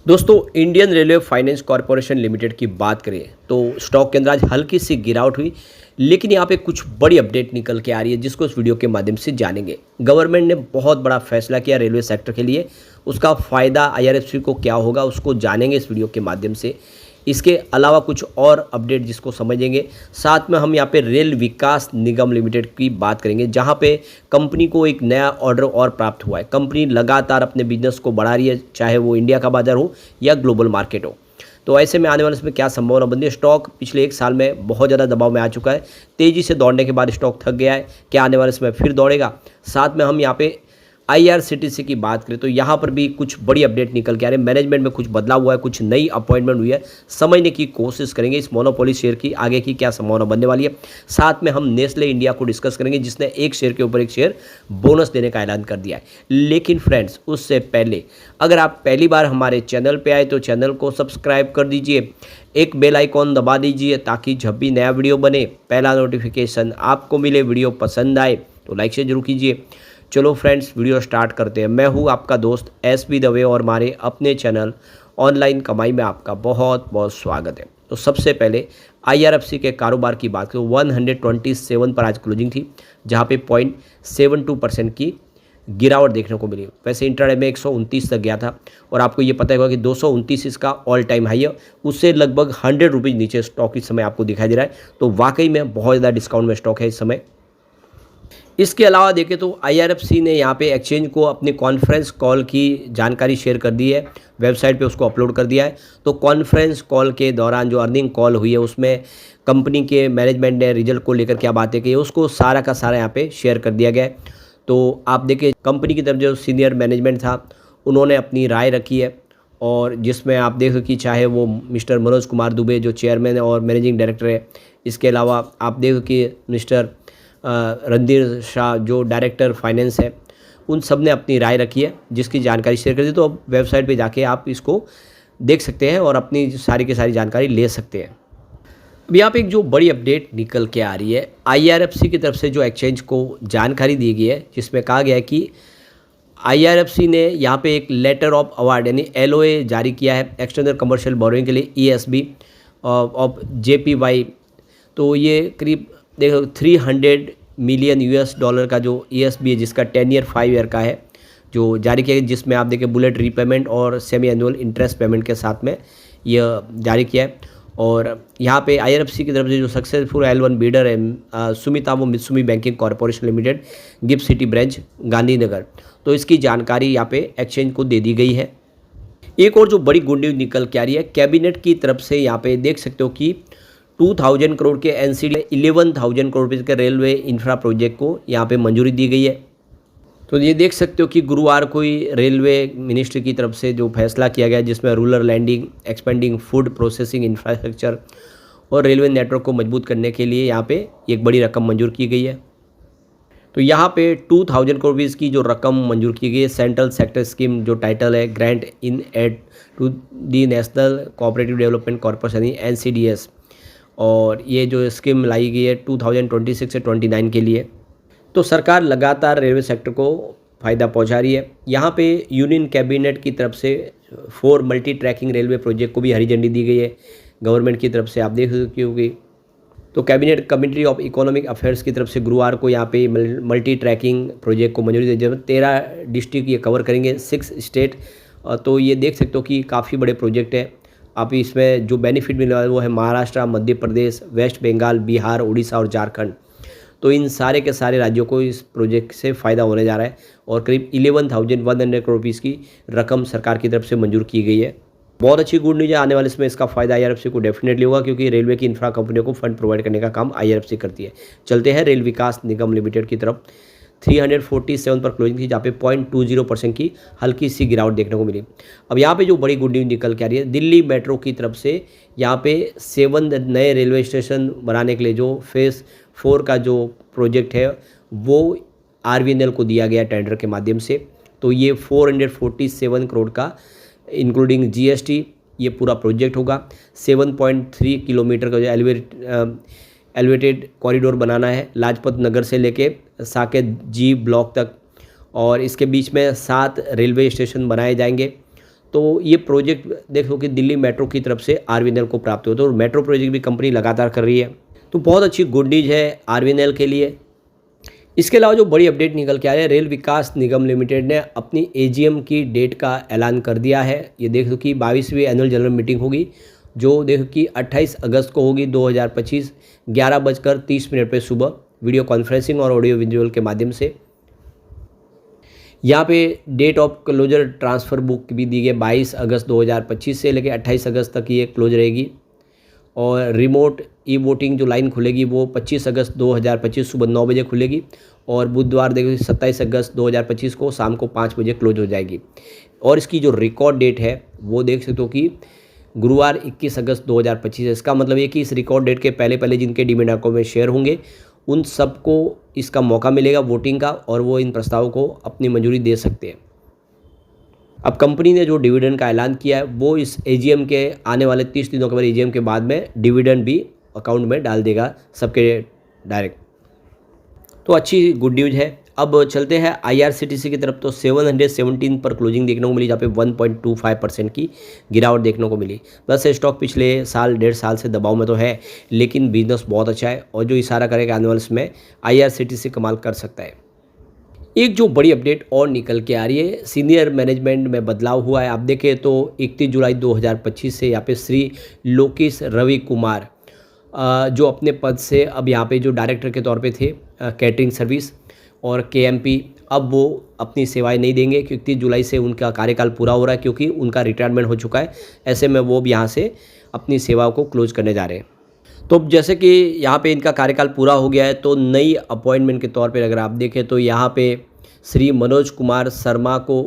दोस्तों, Indian railway finance corporation limited की बात करें तो स्टॉक के अंदर आज हल्की सी गिरावट हुई। लेकिन यहाँ पे कुछ बड़ी अपडेट निकल के आ रही है जिसको इस वीडियो के माध्यम से जानेंगे। गवर्नमेंट ने बहुत बड़ा फैसला किया रेलवे सेक्टर के लिए। उसका फ़ायदा आईआरएफसी को क्या होगा उसको जानेंगे इस वीडियो के माध्यम से। इसके अलावा कुछ और अपडेट जिसको समझेंगे। साथ में हम यहाँ पे रेल विकास निगम लिमिटेड की बात करेंगे जहाँ पे कंपनी को एक नया ऑर्डर और प्राप्त हुआ है। कंपनी लगातार अपने बिजनेस को बढ़ा रही है, चाहे वो इंडिया का बाजार हो या ग्लोबल मार्केट हो। तो ऐसे में आने वाले इसमें क्या संभावना बनती है। स्टॉक पिछले एक साल में बहुत ज़्यादा दबाव में आ चुका है। तेज़ी से दौड़ने के बाद स्टॉक थक गया है। क्या आने वाले इसमें फिर दौड़ेगा। साथ में हम यहाँ पे आईआरसीटीसी की बात करें तो यहाँ पर भी कुछ बड़ी अपडेट निकल के आ रही है। मैनेजमेंट में कुछ बदलाव हुआ है, कुछ नई अपॉइंटमेंट हुई है। समझने की कोशिश करेंगे इस मोनोपोली शेयर की आगे की क्या संभावना बनने वाली है। साथ में हम नेस्ले इंडिया को डिस्कस करेंगे जिसने एक शेयर के ऊपर एक शेयर बोनस देने का ऐलान कर दिया है। लेकिन फ्रेंड्स, उससे पहले अगर आप पहली बार हमारे चैनल पर आए तो चैनल को सब्सक्राइब कर दीजिए, एक बेल आइकॉन दबा दीजिए ताकि जब भी नया वीडियो बने पहला नोटिफिकेशन आपको मिले। वीडियो पसंद आए तो लाइक शेयर जरूर कीजिए। चलो फ्रेंड्स, वीडियो स्टार्ट करते हैं। मैं हूँ आपका दोस्त एसबी दवे और हमारे अपने चैनल ऑनलाइन कमाई में आपका बहुत बहुत स्वागत है। तो सबसे पहले आईआरएफसी के कारोबार की बात करें, 127 पर आज क्लोजिंग थी जहाँ पे 0.72% की गिरावट देखने को मिली। वैसे इंट्राडे में 129 तक गया था और आपको ये पता होगा कि 229 इसका ऑल टाइम हाई है। उससे लगभग 100 रुपीज़ नीचे स्टॉक इस समय आपको दिखाई दे रहा है। तो वाकई में बहुत ज़्यादा डिस्काउंट में स्टॉक है इस समय। इसके अलावा देखें तो आईआरएफसी ने यहाँ पे एक्सचेंज को अपनी कॉन्फ्रेंस कॉल की जानकारी शेयर कर दी है, वेबसाइट पे उसको अपलोड कर दिया है। तो कॉन्फ्रेंस कॉल के दौरान जो अर्निंग कॉल हुई है उसमें कंपनी के मैनेजमेंट ने रिजल्ट को लेकर क्या बातें की उसको सारा का सारा यहाँ पे शेयर कर दिया गया है। तो आप देखिए कंपनी की तरफ जो सीनियर मैनेजमेंट था उन्होंने अपनी राय रखी है और जिसमें आप देखो कि चाहे वो मिस्टर मनोज कुमार दुबे जो चेयरमैन और मैनेजिंग डायरेक्टर है, इसके अलावा आप देखो कि मिस्टर रणधीर शाह जो डायरेक्टर फाइनेंस है, उन सब ने अपनी राय रखी है जिसकी जानकारी शेयर कर दी। तो अब वेबसाइट पे जाके आप इसको देख सकते हैं और अपनी सारी की सारी जानकारी ले सकते हैं। अब यहाँ पे एक जो बड़ी अपडेट निकल के आ रही है आईआरएफसी की तरफ से जो एक्सचेंज को जानकारी दी गई है जिसमें कहा गया है कि आईआरएफसी ने यहाँ पे एक लेटर ऑफ अवार्ड यानी एलओए जारी किया है एक्सटर्नल कमर्शियल बोरोइंग के लिए ईएसबी ऑफ जेपीवाई। तो ये करीब देखो 300 मिलियन यूएस डॉलर का जो ईएसबी है जिसका 10 ईयर 5 ईयर का है जो जारी किया गया, जिसमें आप देखिए बुलेट रीपेमेंट और सेमी एनुअल इंटरेस्ट पेमेंट के साथ में यह जारी किया है। और यहाँ पे आईआरएफसी की तरफ से जो सक्सेसफुल L1 बीडर है Sumitomo Mitsui banking corporation limited, GIFT City branch Gandhinagar, तो इसकी जानकारी यहाँ पे एक्सचेंज को दे दी गई है। एक और जो बड़ी गुड न्यूज़ निकल के आ रही है कैबिनेट की तरफ से, यहाँ पे देख सकते हो कि 2000 करोड़ के एनसीडी 11,000 करोड़ रुपये के रेलवे इंफ्रा प्रोजेक्ट को यहाँ पे मंजूरी दी गई है। तो ये देख सकते हो कि गुरुवार को ही रेलवे मिनिस्ट्री की तरफ से जो फैसला किया गया जिसमें rural landing, expanding food processing infrastructure और रेलवे नेटवर्क को मजबूत करने के लिए यहाँ पे एक बड़ी रकम मंजूर की गई है। तो यहाँ पे 2000 करोड़ रुपीज़ की जो रकम मंजूर की गई है सेंट्रल सेक्टर स्कीम जो टाइटल है grant in aid to the national cooperative development corporation यानी NCDS, और ये जो स्कीम लाई गई है 2026 से 29 के लिए। तो सरकार लगातार रेलवे सेक्टर को फ़ायदा पहुंचा रही है। यहाँ पे यूनियन कैबिनेट की तरफ से 4 मल्टी ट्रैकिंग रेलवे प्रोजेक्ट को भी हरी झंडी दी गई है गवर्नमेंट की तरफ से, आप देख सकते हो कि तो cabinet committee of economic affairs की तरफ से गुरुवार को यहाँ पे मल्टी ट्रैकिंग प्रोजेक्ट को मंजूरी दी, जब 13 डिस्ट्रिक्ट ये कवर करेंगे, 6 स्टेट। तो ये देख सकते हो कि काफ़ी बड़े प्रोजेक्ट है। आप इसमें जो बेनिफिट मिलने वाला है वो है महाराष्ट्र, मध्य प्रदेश, वेस्ट बंगाल, बिहार, उड़ीसा और झारखंड। तो इन सारे के सारे राज्यों को इस प्रोजेक्ट से फ़ायदा होने जा रहा है और करीब 11,100 करोड़ रुपीज़ की रकम सरकार की तरफ से मंजूर की गई है। बहुत अच्छी गुड न्यूज़ है। आने वाले इसमें इसका फ़ायदा आईआरएफसी को डेफिनेटली होगा क्योंकि रेलवे की इंफ्रा कंपनियों को फंड प्रोवाइड करने का काम आईआरएफसी करती है। चलते हैं रेल विकास निगम लिमिटेड की तरफ। 347 पर क्लोजिंग थी जहाँ पे 0.20% की हल्की सी गिरावट देखने को मिली। अब यहाँ पे जो बड़ी गुड न्यूज़ निकल के आ रही है दिल्ली मेट्रो की तरफ से यहाँ पे 7 नए रेलवे स्टेशन बनाने के लिए जो फेज़ 4 का जो प्रोजेक्ट है वो RVNL को दिया गया टेंडर के माध्यम से। तो ये 447 करोड़ का इंक्लूडिंग GST ये पूरा प्रोजेक्ट होगा। 7.3 किलोमीटर का जो एलिवेटेड कॉरिडोर बनाना है लाजपत नगर से लेके साकेत G ब्लॉक तक, और इसके बीच में 7 रेलवे स्टेशन बनाए जाएंगे। तो ये प्रोजेक्ट देखो कि दिल्ली मेट्रो की तरफ से आरवीएनएल को प्राप्त हुआ, तो मेट्रो प्रोजेक्ट भी कंपनी लगातार कर रही है, तो बहुत अच्छी गुड न्यूज़ है आरवीएनएल के लिए। इसके अलावा जो बड़ी अपडेट निकल के आ रही है, रेल विकास निगम लिमिटेड ने अपनी एजीएम की डेट का ऐलान कर दिया है। ये देख लो कि 22वीं एनुअल जनरल मीटिंग होगी, जो देखो कि 28 अगस्त को होगी 2025, 11:30 पे सुबह, वीडियो कॉन्फ्रेंसिंग और ऑडियो विजुअल के माध्यम से। यहाँ पे date of closure transfer book भी दी गई 22 अगस्त 2025 से लेकर 28 अगस्त तक ये क्लोज रहेगी। और रिमोट ई वोटिंग जो लाइन खुलेगी वो 25 अगस्त 2025 सुबह 9 बजे खुलेगी, और बुधवार देखो 27 अगस्त 2025 को शाम को 5 बजे क्लोज हो जाएगी। और इसकी जो रिकॉर्ड डेट है वो देख सकते हो कि गुरुवार 21 अगस्त 2025 है। इसका मतलब ये कि इस रिकॉर्ड डेट के पहले पहले जिनके डीमैट अकाउंट में शेयर होंगे उन सबको इसका मौका मिलेगा वोटिंग का, और वो इन प्रस्तावों को अपनी मंजूरी दे सकते हैं। अब कंपनी ने जो डिविडेंड का ऐलान किया है वो इस एजीएम के आने वाले 30 दिनों के बाद एजीएम के बाद में डिविडेंड भी अकाउंट में डाल देगा सबके डायरेक्ट, तो अच्छी गुड न्यूज़ है। अब चलते हैं आईआरसीटीसी की तरफ, तो 717 पर क्लोजिंग देखने को मिली, जहाँ पे 1.25% की गिरावट देखने को मिली। बस स्टॉक पिछले साल 1.5 साल से दबाव में तो है, लेकिन बिजनेस बहुत अच्छा है और जो इशारा करेगा आने वाले में आईआरसीटीसी कमाल कर सकता है। एक जो बड़ी अपडेट और निकल के आ रही है, सीनियर मैनेजमेंट में बदलाव हुआ है। आप देखें तो 31 जुलाई 2025 से यहाँ पे श्री लोकेश रवि कुमार जो अपने पद से अब यहाँ पे जो डायरेक्टर के तौर पे थे कैटरिंग सर्विस और केएमपी, अब वो अपनी सेवाएं नहीं देंगे क्योंकि 31 जुलाई से उनका कार्यकाल पूरा हो रहा है, क्योंकि उनका रिटायरमेंट हो चुका है। ऐसे में वो भी यहाँ से अपनी सेवाओं को क्लोज करने जा रहे हैं। तो जैसे कि यहाँ पे इनका कार्यकाल पूरा हो गया है, तो नई अपॉइंटमेंट के तौर पे अगर आप देखें तो यहाँ पे श्री मनोज कुमार शर्मा को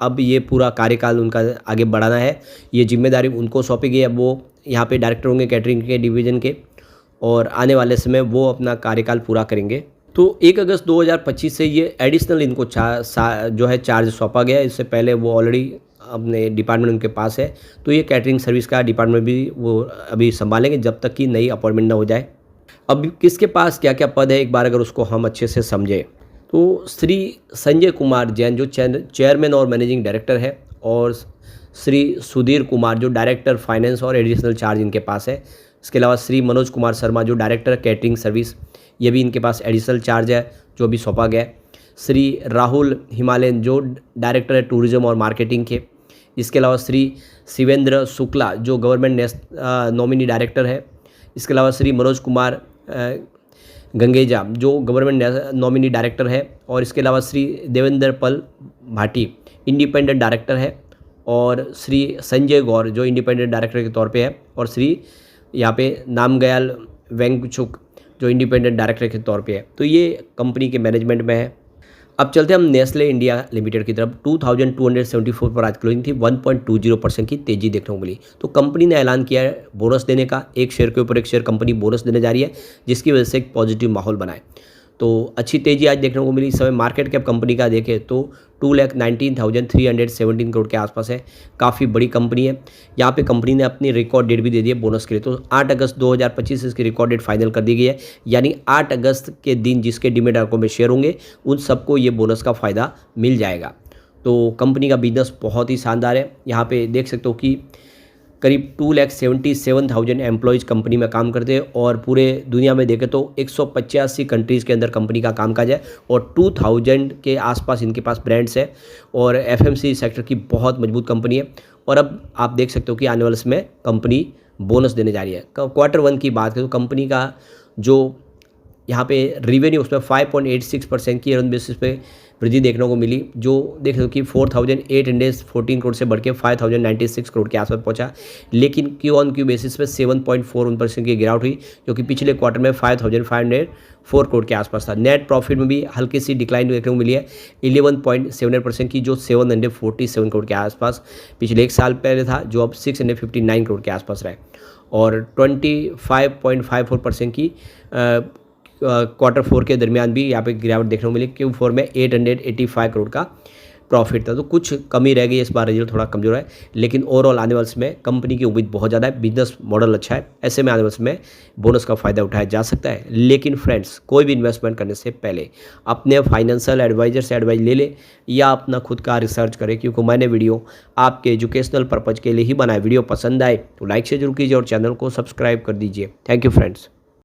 अब ये पूरा कार्यकाल उनका आगे बढ़ाना है, ये जिम्मेदारी उनको सौंपी गई है। वो यहाँ पे डायरेक्टर होंगे कैटरिंग के डिवीज़न के, और आने वाले समय वो अपना कार्यकाल पूरा करेंगे। तो 1 अगस्त 2025 से ये एडिशनल इनको जो है चार्ज सौंपा गया है। इससे पहले वो ऑलरेडी अपने डिपार्टमेंट उनके पास है, तो ये कैटरिंग सर्विस का डिपार्टमेंट भी वो अभी संभालेंगे जब तक कि नई अपॉइंटमेंट ना हो जाए। अब किसके पास क्या क्या पद है एक बार अगर उसको हम अच्छे से समझें, तो श्री संजय कुमार जैन जो चेयरमैन और मैनेजिंग डायरेक्टर है, और श्री सुधीर कुमार जो डायरेक्टर फाइनेंस और एडिशनल चार्ज इनके पास है। इसके अलावा श्री मनोज कुमार शर्मा जो डायरेक्टर कैटरिंग सर्विस, ये भी इनके पास एडिशनल चार्ज है जो अभी सौंपा गया है। श्री राहुल हिमालयन जो डायरेक्टर है टूरिज्म और मार्केटिंग के। इसके अलावा श्री शिवेंद्र शुक्ला जो गवर्नमेंट नॉमिनी डायरेक्टर है। इसके अलावा श्री मनोज कुमार गंगेजा जो गवर्नमेंट नॉमिनी डायरेक्टर है, और इसके अलावा श्री देवेंद्र पल भाटी इंडिपेंडेंट डायरेक्टर है, और श्री संजय गौर जो इंडिपेंडेंट डायरेक्टर के तौर पे है, और श्री यहाँ पे नामगयाल वेंगचुक जो इंडिपेंडेंट डायरेक्टर के तौर पे है। तो ये कंपनी के मैनेजमेंट में है। अब चलते हैं हम नेस्ले इंडिया लिमिटेड की तरफ। 2274 पर आज क्लोजिंग थी, 1.20% की तेजी देखने को मिली। तो कंपनी ने ऐलान किया है बोनस देने का, एक शेयर के ऊपर एक शेयर कंपनी बोनस देने जा रही है, जिसकी वजह से एक पॉजिटिव माहौल बनाए। तो अच्छी तेजी आज देखने को मिली। इस समय मार्केट कैप कंपनी का देखें तो 2,19,317 करोड़ के आसपास है, काफ़ी बड़ी कंपनी है। यहाँ पे कंपनी ने अपनी रिकॉर्ड डेट भी दे दी है बोनस के लिए, तो 8 अगस्त 2025 इसकी रिकॉर्ड डेट फाइनल कर दी गई है। यानी 8 अगस्त के दिन जिसके डीमैट अकाउंट में शेयर होंगे उन सबको ये बोनस का फ़ायदा मिल जाएगा। तो कंपनी का बिजनेस बहुत ही शानदार है। यहाँ पे देख सकते हो कि करीब 2,77,000 एम्प्लॉयज़ कंपनी में काम करते हैं, और पूरे दुनिया में देखें तो 185 कंट्रीज़ के अंदर कंपनी का कामकाज है, और 2000 के आसपास इनके पास ब्रांड्स है, और एफएमसी सेक्टर की बहुत मजबूत कंपनी है। और अब आप देख सकते हो कि आने वाले समय कंपनी बोनस देने जा रही है। Q1 की बात करें तो कंपनी का जो यहाँ पे रेवेन्यू उसमें 5.86% की ईयर बेसिस पे वृद्धि देखने को मिली, जो देख लो कि 4,814 करोड़ से बढ़ के 5,096 करोड़ के आसपास पहुंचा। लेकिन Q-on-Q बेसिस पे 7.41% की गिरावट हुई, जो कि पिछले क्वार्टर में 5,504 करोड़ के आसपास था। नेट प्रॉफिट में भी हल्की सी डिक्लाइन देखने को मिली है 11.78% की, जो 747 करोड़ के आसपास पिछले एक साल पहले था, जो अब 659 करोड़ के आसपास रहे। और 25.54% की Q4 के दरमियान भी यहाँ पे गिरावट देखने को मिली। Q4 में 885 करोड़ का प्रॉफिट था, तो कुछ कमी रह गई, इस बार रिजल्ट थोड़ा कमजोर है। लेकिन ओवरऑल आने वाले समय कंपनी की उम्मीद बहुत ज़्यादा है, बिजनेस मॉडल अच्छा है, ऐसे में आने वाले समय बोनस का फ़ायदा उठाया जा सकता है। लेकिन फ्रेंड्स, कोई भी इन्वेस्टमेंट करने से पहले अपने फाइनेंशियल एडवाइजर से एडवाइस ले ले या अपना खुद का रिसर्च करें, क्योंकि मैंने वीडियो आपके एजुकेशनल पर्पज़ के लिए ही बनाया। वीडियो पसंद आए तो लाइक से जरूर कीजिए और चैनल को सब्सक्राइब कर दीजिए। Thank you friends.